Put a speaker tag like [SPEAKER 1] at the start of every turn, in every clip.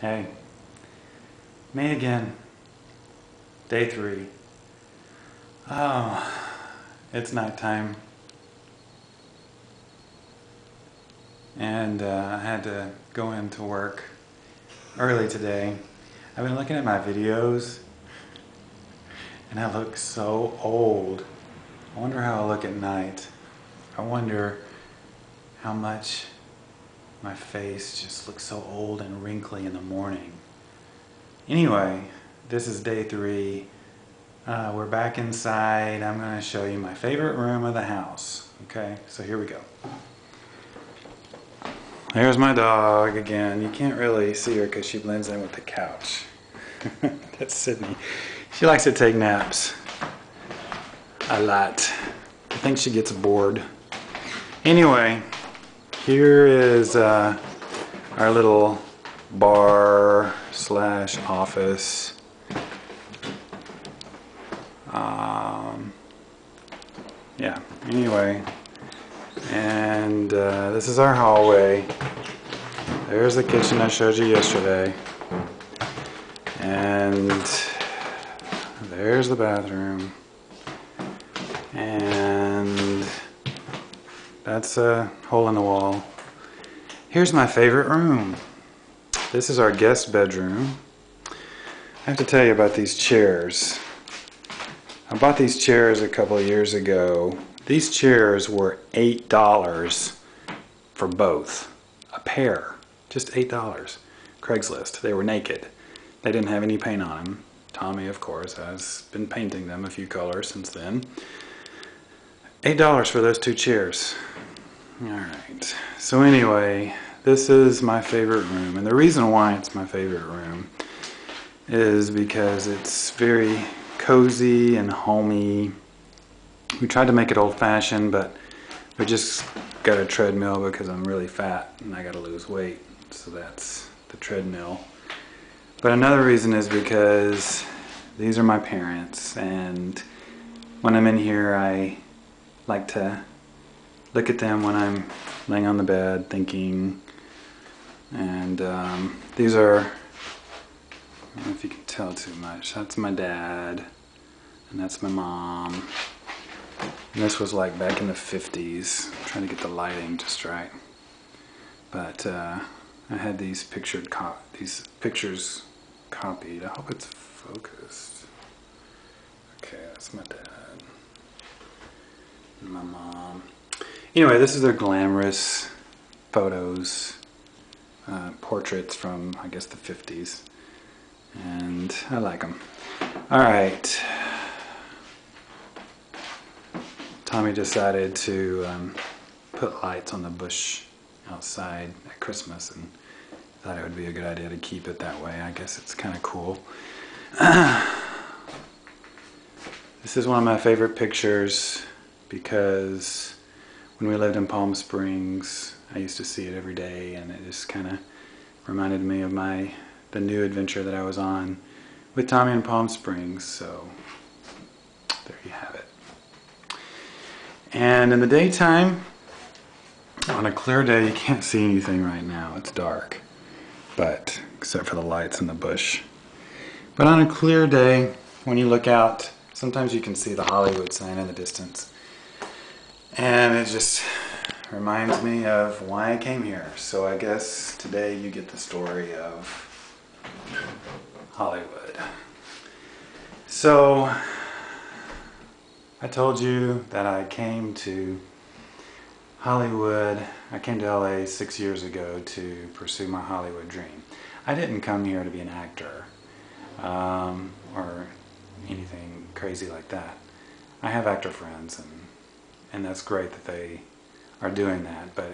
[SPEAKER 1] Hey, me again. Day 3. Oh, it's nighttime. And I had to go into work early today. I've been looking at my videos and I look so old. I wonder how I look at night. I wonder how much my face just looks so old and wrinkly in the morning. Anyway, this is day 3. We're back inside. I'm going to show you my favorite room of the house. Okay, so here we go. There's my dog again. You can't really see her because she blends in with the couch. That's Sydney. She likes to take naps a lot. I think she gets bored. Anyway, here is our little bar slash office. Yeah, anyway, and this is our hallway. There's the kitchen I showed you yesterday, and there's the bathroom, and that's a hole in the wall. Here's my favorite room. This is our guest bedroom. I have to tell you about these chairs. I bought these chairs a couple of years ago. These chairs were $8 for both. A pair. Just $8. Craigslist. They were naked. They didn't have any paint on them. Tommy, of course, has been painting them a few colors since then. $8 for those 2 chairs. Alright. So anyway, this is my favorite room. And the reason why it's my favorite room is because it's very cozy and homey. We tried to make it old-fashioned, but we just got a treadmill because I'm really fat and I gotta lose weight, so that's the treadmill. But another reason is because these are my parents, and when I'm in here I like to look at them when I'm laying on the bed thinking. And these are, I don't know if you can tell too much. That's my dad, and that's my mom. And this was like back in the 50s. I'm trying to get the lighting just right. But I had these pictures copied. I hope it's focused. Okay, that's my dad and my mom. Anyway, this is their glamorous photos, portraits from, I guess, the 50s. And I like them. Alright. Tommy decided to put lights on the bush outside at Christmas, and thought it would be a good idea to keep it that way. I guess it's kind of cool. This is one of my favorite pictures because when we lived in Palm Springs, I used to see it every day, and it just kind of reminded me of the new adventure that I was on with Tommy in Palm Springs. So there you have it. And in the daytime, on a clear day, you can't see anything right now. It's dark, but except for the lights in the bush. But on a clear day, when you look out, sometimes you can see the Hollywood sign in the distance. And it just reminds me of why I came here. So I guess today you get the story of Hollywood. So I told you that I came to Hollywood. I came to LA 6 years ago to pursue my Hollywood dream. I didn't come here to be an actor or anything crazy like that. I have actor friends, and that's great that they are doing that, but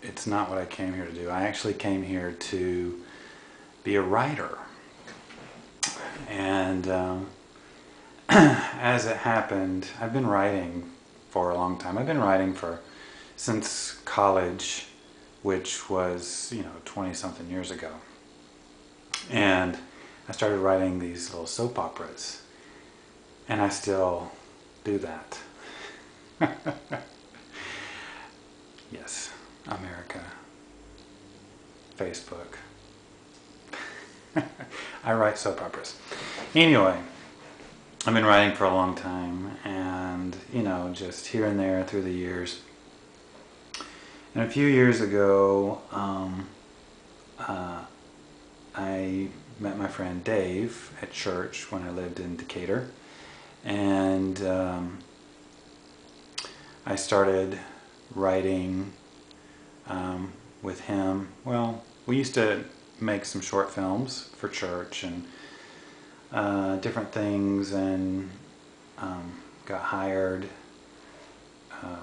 [SPEAKER 1] it's not what I came here to do. I actually came here to be a writer. And as it happened, I've been writing for a long time. I've been writing since college, which was, 20-something years ago. And I started writing these little soap operas, and I still do that. Yes, America, Facebook. I write soap operas. Anyway, I've been writing for a long time, and you know, just here and there through the years. And a few years ago, I met my friend Dave at church when I lived in Decatur, and I started writing with him. Well, we used to make some short films for church and different things, and got hired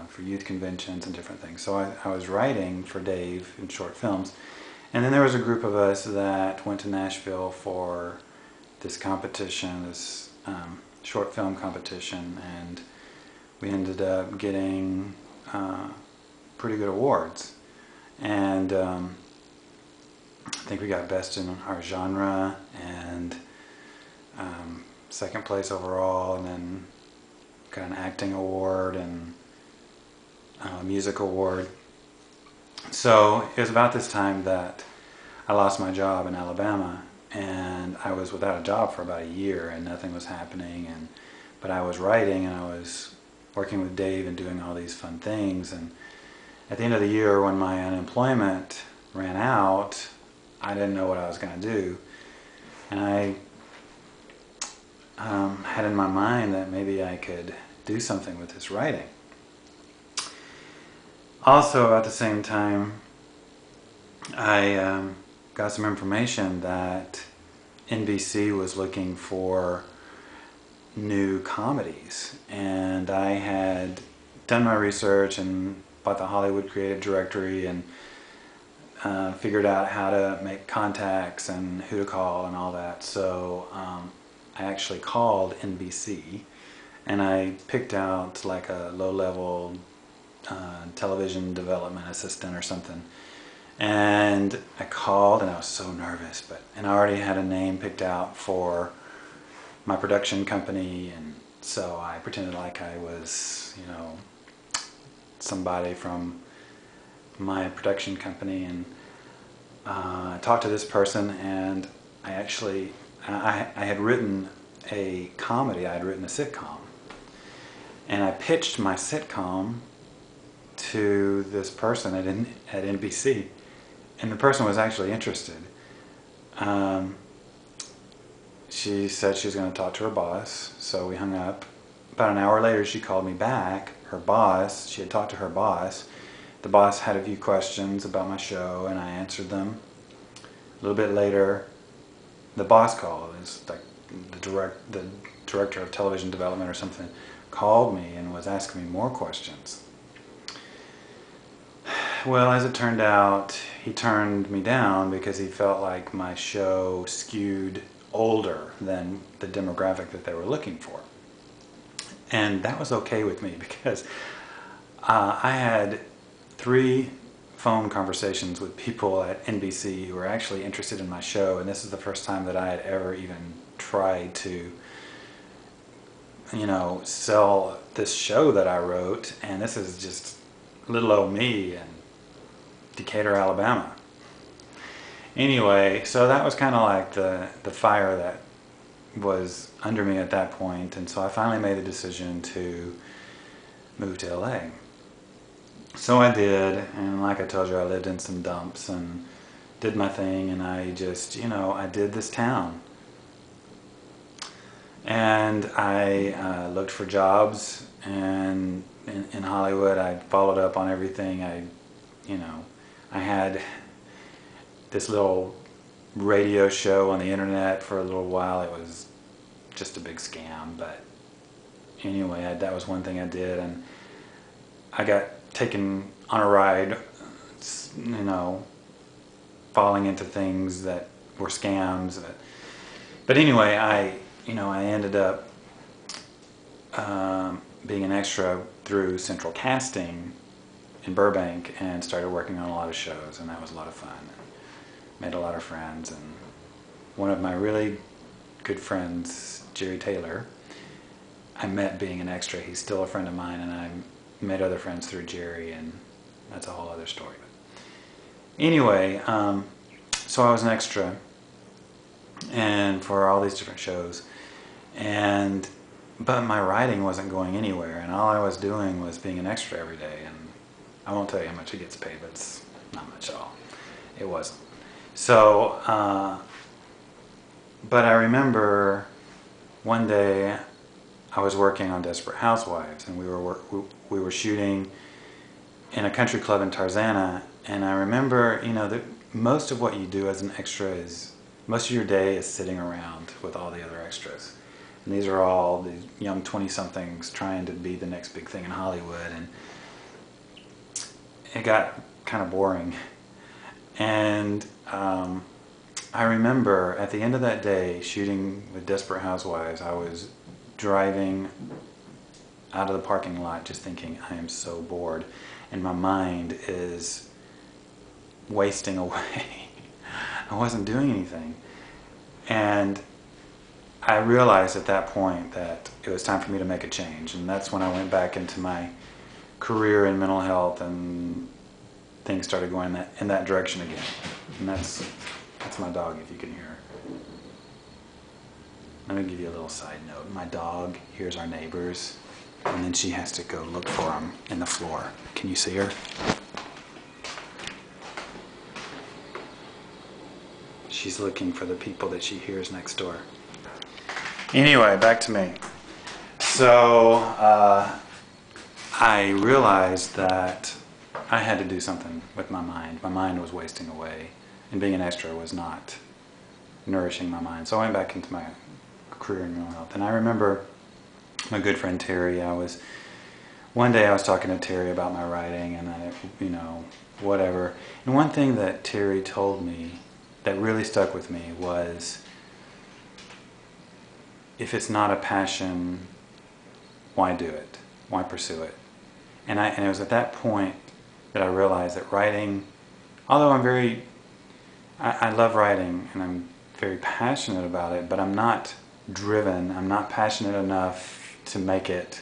[SPEAKER 1] for youth conventions and different things. So I was writing for Dave in short films. And then there was a group of us that went to Nashville for this competition, this short film competition, and we ended up getting pretty good awards. And I think we got best in our genre and second place overall, and then got an acting award and a music award. So it was about this time that I lost my job in Alabama, and I was without a job for about a year, and nothing was happening. But I was writing, and I was working with Dave and doing all these fun things. And at the end of the year, when my unemployment ran out, I didn't know what I was going to do. And I had in my mind that maybe I could do something with this writing. Also, at the same time, I got some information that NBC was looking for new comedies, and I had done my research and bought the Hollywood Creative Directory and figured out how to make contacts and who to call and all that. So I actually called NBC, and I picked out like a low-level television development assistant or something. And I called, and I was so nervous, and I already had a name picked out for my production company, and so I pretended like I was, you know, somebody from my production company, and I talked to this person, and I had written a comedy, I had written a sitcom, and I pitched my sitcom to this person at NBC, and the person was actually interested. She said she was going to talk to her boss, so we hung up. About an hour later, she called me back. Her boss, she had talked to her boss. The boss had a few questions about my show, and I answered them. A little bit later, the boss called. It's like the director of television development or something called me and was asking me more questions. Well, as it turned out, he turned me down because he felt like my show skewed older than the demographic that they were looking for. And that was okay with me because I had 3 phone conversations with people at NBC who were actually interested in my show, and this is the first time that I had ever even tried to, you know, sell this show that I wrote, and this is just little old me in Decatur, Alabama. Anyway, so that was kind of like the fire that was under me at that point, and so I finally made the decision to move to LA. So I did, and like I told you, I lived in some dumps and did my thing, and I just, you know, I did this town. And I looked for jobs, and in Hollywood I followed up on everything. I had this little radio show on the internet for a little while. It was just a big scam, but anyway, that was one thing I did, and I got taken on a ride, you know, falling into things that were scams. But anyway, I ended up being an extra through Central Casting in Burbank and started working on a lot of shows, and that was a lot of fun. Made a lot of friends, and one of my really good friends, Jerry Taylor, I met being an extra. He's still a friend of mine, and I made other friends through Jerry, and that's a whole other story. But anyway, so I was an extra, and for all these different shows. But my writing wasn't going anywhere, and all I was doing was being an extra every day. And I won't tell you how much it gets paid, but it's not much at all. It wasn't. So, but I remember one day I was working on Desperate Housewives, and we were shooting in a country club in Tarzana. And I remember, that most of what you do as an extra is, most of your day is sitting around with all the other extras. And these are all these young 20-somethings trying to be the next big thing in Hollywood. And it got kind of boring. And I remember at the end of that day shooting with Desperate Housewives, I was driving out of the parking lot just thinking, I am so bored. And my mind is wasting away. I wasn't doing anything. And I realized at that point that it was time for me to make a change. And that's when I went back into my career in mental health, and things started going in that direction again. And that's my dog, if you can hear her. Let me give you a little side note. My dog hears our neighbors, and then she has to go look for them in the floor. Can you see her? She's looking for the people that she hears next door. Anyway, back to me. So I realized that I had to do something with my mind. My mind was wasting away, and being an extra was not nourishing my mind. So I went back into my career in mental health. And I remember my good friend Terry. One day I was talking to Terry about my writing, and whatever. And one thing that Terry told me that really stuck with me was, if it's not a passion, why do it? Why pursue it? And it was at that point that I realized that writing, although I love writing and I'm very passionate about it, but I'm not driven, I'm not passionate enough to make it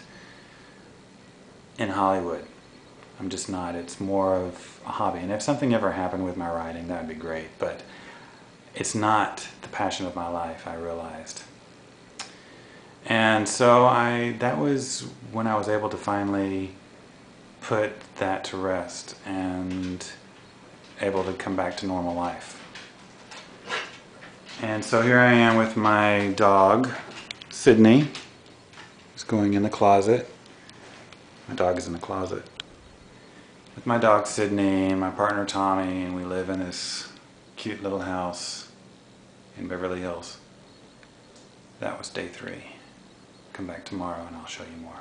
[SPEAKER 1] in Hollywood. I'm just not. It's more of a hobby. And if something ever happened with my writing, that would be great, but it's not the passion of my life, I realized. And so that was when I was able to finally put that to rest and able to come back to normal life. And so here I am with my dog, Sydney. He's going in the closet. My dog is in the closet. With my dog, Sydney, and my partner, Tommy, and we live in this cute little house in Beverly Hills. That was day 3. Come back tomorrow and I'll show you more.